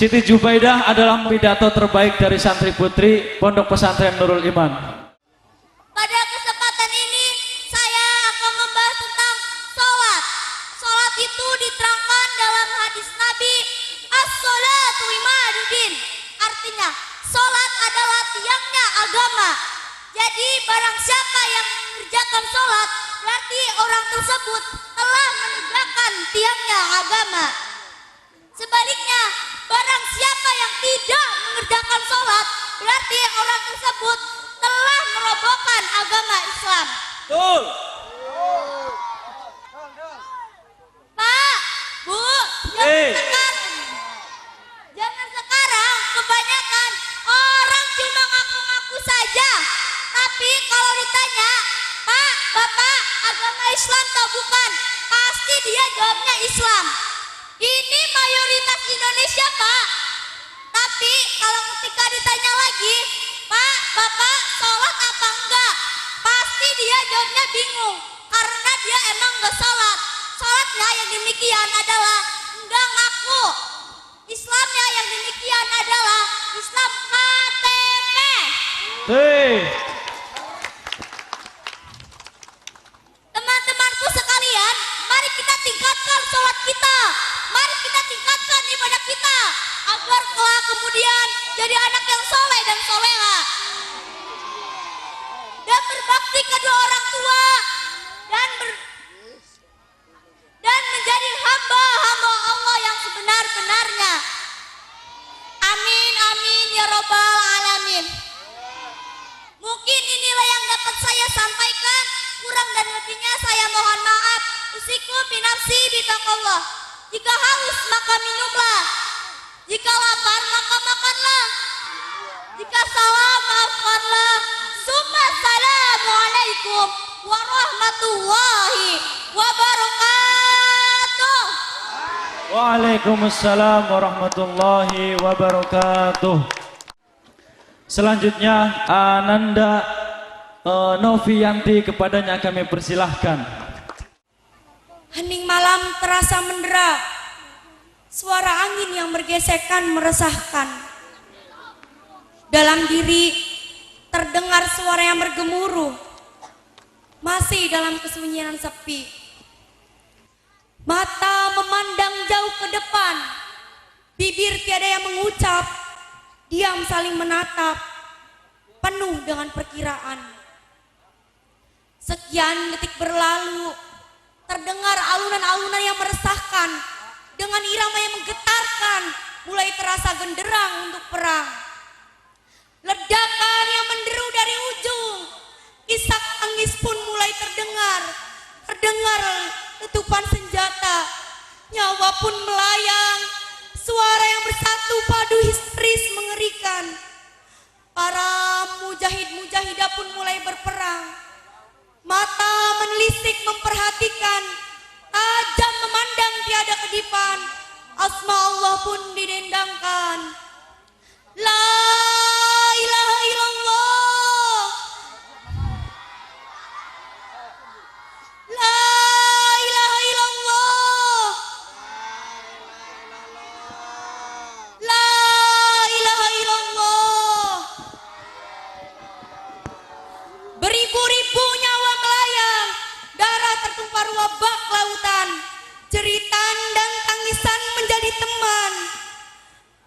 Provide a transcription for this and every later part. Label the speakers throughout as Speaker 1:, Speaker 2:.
Speaker 1: Siti Jubaidah adalah pidato terbaik dari santri putri Pondok Pesantren Nurul Iman.
Speaker 2: Pada kesempatan ini saya akan membahas tentang sholat. Sholat itu diterangkan dalam hadis Nabi, as-sholatu imaduddin. Artinya sholat adalah tiangnya agama. Jadi barang siapa yang mengerjakan sholat, berarti orang tersebut telah menegakkan tiangnya agama. Sebaliknya, barang siapa yang tidak mengerjakan sholat, berarti orang tersebut telah merobohkan agama Islam.
Speaker 1: Betul.
Speaker 2: Pak, Bu, jangan sekarang kebanyakan orang cuma ngaku-ngaku saja. Tapi kalau ditanya, Pak, Bapak, agama Islam atau bukan? Pasti dia jawabnya Islam. Ini mayoritas Indonesia, Pak. Tapi kalau ketika ditanya lagi, Pak, Bapak, sholat apa enggak? Pasti dia jawabnya bingung. Karena dia emang enggak sholat. Sholatnya yang demikian adalah enggak ngaku. Islamnya yang demikian adalah Islam KTP. Teman-temanku sekalian, mari kita tingkatkan sholat kita. Mari kita tingkatkan ibadah kita agar kelak kemudian jadi anak yang soleh dan soleha dan berbakti kedua orang tua dan menjadi hamba-hamba Allah yang sebenar-benarnya. Amin amin ya robbal alamin. Mungkin inilah yang dapat saya sampaikan. Kurang dan lebihnya saya mohon maaf. Usikum binafsi bitaqallah. Jika haus maka minumlah. Jika lapar maka makanlah. Jika salah maafkanlah. Summa assalamualaikum warahmatullahi wabarakatuh.
Speaker 1: Waalaikumsalam warahmatullahi wabarakatuh. Selanjutnya Ananda Novianti, kepadanya kami persilahkan.
Speaker 3: Hening malam terasa mendera, suara angin yang bergesekan meresahkan. Dalam diri terdengar suara yang bergemuruh, masih dalam kesunyian sepi. Mata memandang jauh ke depan, bibir tiada yang mengucap, diam saling menatap, penuh dengan perkiraan. Sekian detik berlalu, terdengar alunan-alunan yang meresahkan, dengan irama yang menggetarkan, mulai terasa genderang untuk perang. Ledakan yang menderu dari ujung, isak tangis pun mulai terdengar letupan senjata, nyawa pun melayang, suara yang bersatu padu histeris mengerikan. Para mujahid-mujahidah pun mulai berperang. Mata menelisik memperhatikan, tajam memandang tiada kedipan, asma Allah pun didendangkan. La ilaha illallah, la ilaha illallah, la ilaha illallah. Beribu-ribu nyawa melayang, darah tertumpah ruah bak lautan, jeritan dan tangisan menjadi teman.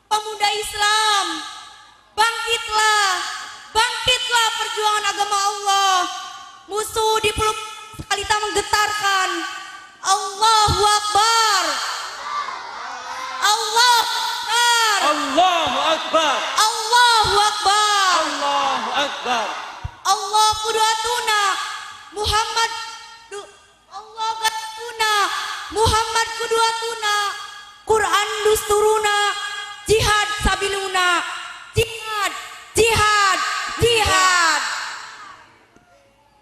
Speaker 3: Pemuda Islam, bangkitlah, bangkitlah perjuangan agama Allah. Musuh di peluk sekali tak menggetarkan. Allahu Akbar, Allahu Akbar,
Speaker 1: Allahu Akbar,
Speaker 3: Allahu Akbar,
Speaker 1: Allahu Akbar.
Speaker 3: Allah qudwatuna Muhammad Allah qudwatuna Muhammad qudwatuna, Quran dusturuna, jihad sabiluna, jihad, jihad, jihad.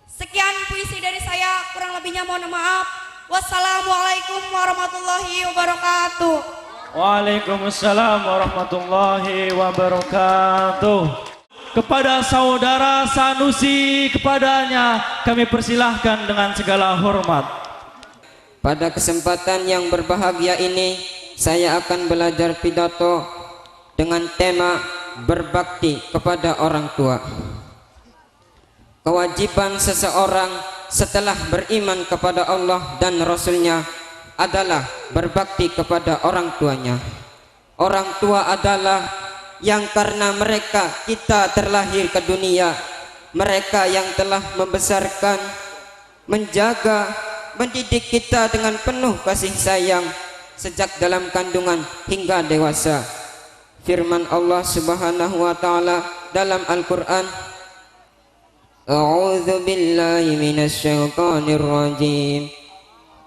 Speaker 3: Sekian puisi dari saya, kurang lebihnya mohon maaf. Wassalamualaikum warahmatullahi wabarakatuh.
Speaker 1: Waalaikumsalam warahmatullahi wabarakatuh. Kepada saudara Sanusi, kepadanya kami persilahkan dengan segala hormat.
Speaker 4: Pada kesempatan yang berbahagia ini, saya akan belajar pidato dengan tema berbakti kepada orang tua. Kewajiban seseorang setelah beriman kepada Allah dan Rasul-Nya adalah berbakti kepada orang tuanya. Orang tua adalah yang karena mereka kita terlahir ke dunia, mereka yang telah membesarkan, menjaga, mendidik kita dengan penuh kasih sayang sejak dalam kandungan hingga dewasa. Firman Allah Subhanahu wa taala dalam Al-Qur'an, A'udzu billahi minasy syaithanir rajim.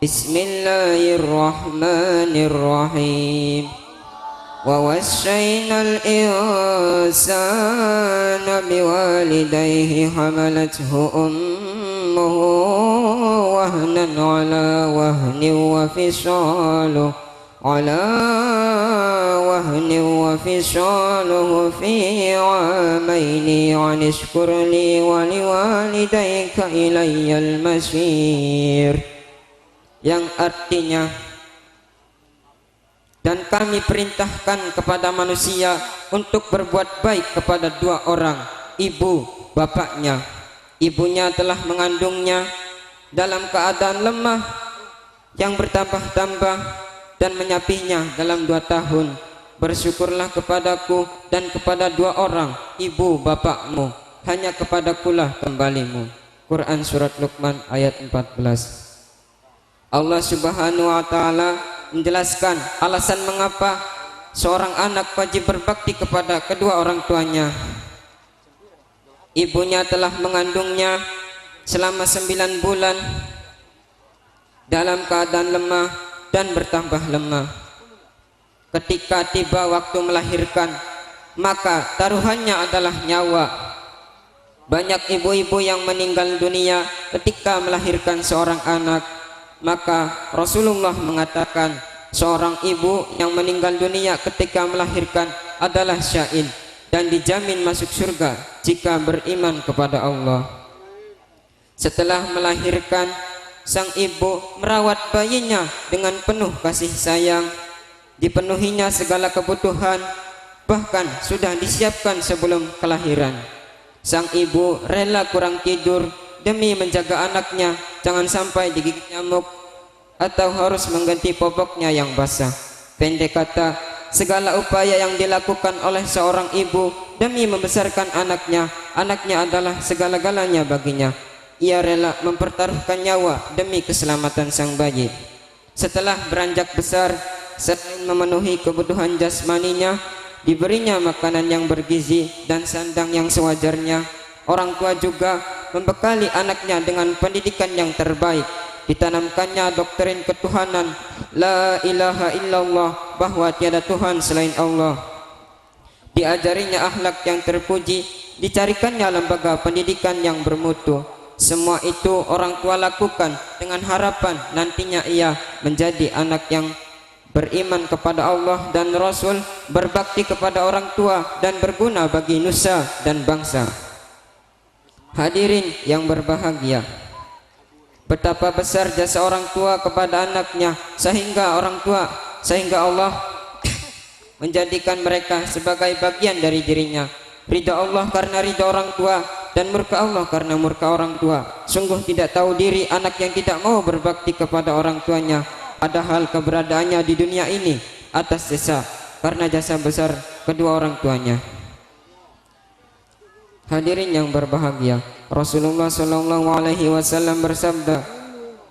Speaker 4: Bismillahirrahmanirrahim. Wa wassaynal insana biwalidayhi hamalathu ummuhu wahnan ala wahnin wa fisaluhu fi 'amaini an ishkur li wa liwalidayka ilayyal masir, yang artinya, dan kami perintahkan kepada manusia untuk berbuat baik kepada dua orang, ibu bapaknya. Ibunya telah mengandungnya dalam keadaan lemah yang bertambah-tambah dan menyapihnya dalam 2 tahun. Bersyukurlah kepadaku dan kepada dua orang, ibu bapakmu, hanya kepadakulah kembalimu. Quran Surat Luqman ayat 14. Allah Subhanahu wa taala menjelaskan alasan mengapa seorang anak wajib berbakti kepada kedua orang tuanya. Ibunya telah mengandungnya selama 9 bulan dalam keadaan lemah dan bertambah lemah. Ketika tiba waktu melahirkan, maka taruhannya adalah nyawa. Banyak ibu-ibu yang meninggal dunia ketika melahirkan seorang anak. Maka Rasulullah mengatakan seorang ibu yang meninggal dunia ketika melahirkan adalah syahid dan dijamin masuk surga jika beriman kepada Allah. Setelah melahirkan, sang ibu merawat bayinya dengan penuh kasih sayang, dipenuhinya segala kebutuhan, bahkan sudah disiapkan sebelum kelahiran. Sang ibu rela kurang tidur demi menjaga anaknya jangan sampai digigit nyamuk atau harus mengganti popoknya yang basah. Pendek kata, segala upaya yang dilakukan oleh seorang ibu demi membesarkan anaknya adalah segala-galanya baginya. Ia rela mempertaruhkan nyawa demi keselamatan sang bayi. Setelah beranjak besar, selain memenuhi kebutuhan jasmaninya, diberinya makanan yang bergizi dan sandang yang sewajarnya. Orang tua juga membekali anaknya dengan pendidikan yang terbaik. Ditanamkannya doktrin ketuhanan, la ilaha illallah, bahwa tiada Tuhan selain Allah. Diajarinya akhlak yang terpuji, dicarikannya lembaga pendidikan yang bermutu. Semua itu orang tua lakukan dengan harapan nantinya ia menjadi anak yang beriman kepada Allah dan Rasul, berbakti kepada orang tua, dan berguna bagi nusa dan bangsa. Hadirin yang berbahagia, betapa besar jasa orang tua kepada anaknya sehingga Allah menjadikan mereka sebagai bagian dari dirinya. Ridha Allah karena ridha orang tua dan murka Allah karena murka orang tua. Sungguh tidak tahu diri anak yang tidak mau berbakti kepada orang tuanya, padahal keberadaannya di dunia ini atas jasa karena jasa besar kedua orang tuanya. Hadirin yang berbahagia, Rasulullah sallallahu alaihi wasallam bersabda,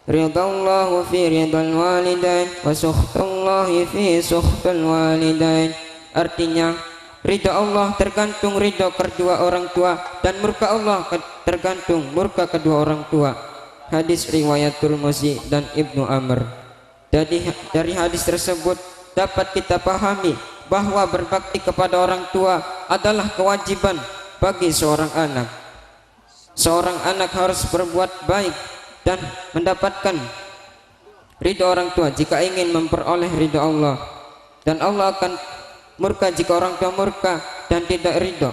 Speaker 4: ridallahu fi ridal walidain wa sukhtullahi fi sukhtul walidain. Artinya, ridha Allah tergantung ridha kedua orang tua dan murka Allah tergantung murka kedua orang tua. Hadis riwayat Tirmizi dan Ibnu Amr. Dari hadis tersebut dapat kita pahami bahwa berbakti kepada orang tua adalah kewajiban bagi seorang anak. Seorang anak harus berbuat baik dan mendapatkan ridha orang tua jika ingin memperoleh ridha Allah, dan Allah akan murka jika orang tua murka dan tidak ridha.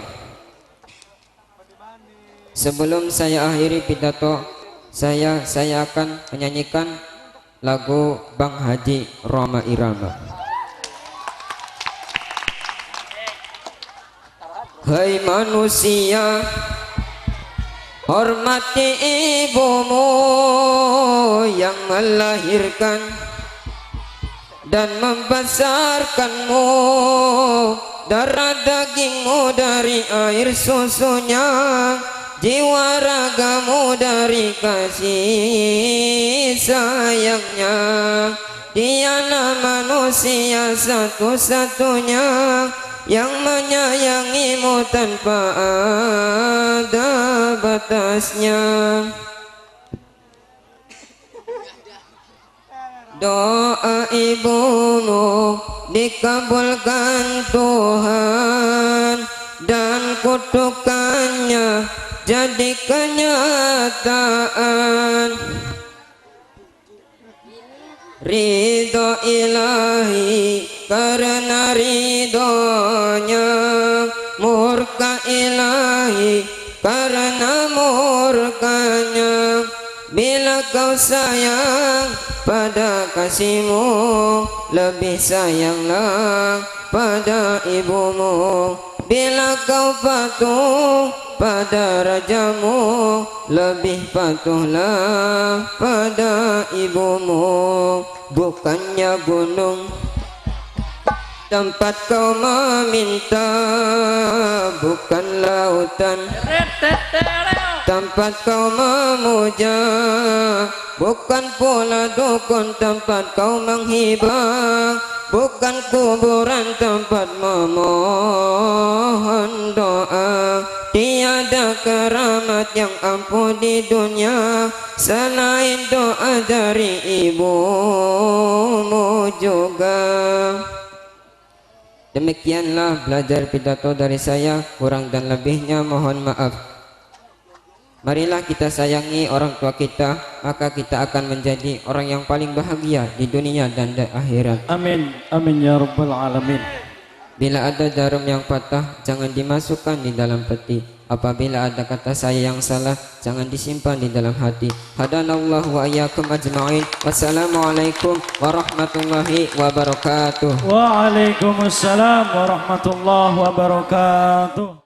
Speaker 4: Sebelum saya akhiri pidato saya akan menyanyikan lagu Bang Haji Roma Irama. Hai manusia, hormati ibumu yang melahirkan dan membesarkanmu. Darah dagingmu dari air susunya, jiwa ragamu dari kasih sayangnya. Dialah manusia satu-satunya yang menyayangimu tanpa ada batasnya. Doa ibumu dikabulkan Tuhan dan kutukannya jadi kenyataan. Ridho ilahi karena ridhonya, murka ilahi karena murkanya. Bila kau sayang pada kasihmu, lebih sayanglah pada ibumu. Bila kau patuh pada rajamu, lebih patuhlah pada ibumu. Bukannya gunung tempat kau meminta, bukan lautan tempat kau memuja, bukan pula dukun tempat kau menghibah, bukan kuburan tempat memohon doa. Tiada keramat yang ampuh di dunia selain doa dari ibumu juga. Demikianlah belajar pidato dari saya, kurang dan lebihnya mohon maaf. Marilah kita sayangi orang tua kita, maka kita akan menjadi orang yang paling bahagia di dunia dan di akhirat.
Speaker 1: Amin, amin ya rabbal alamin.
Speaker 4: Bila ada jarum yang patah, jangan dimasukkan di dalam peti. Apabila ada kata saya yang salah, jangan disimpan di dalam hati. Hadanallahu wa iyyakum ajma'in. Wassalamualaikum warahmatullahi wabarakatuh.
Speaker 1: Waalaikumsalam warahmatullahi wabarakatuh.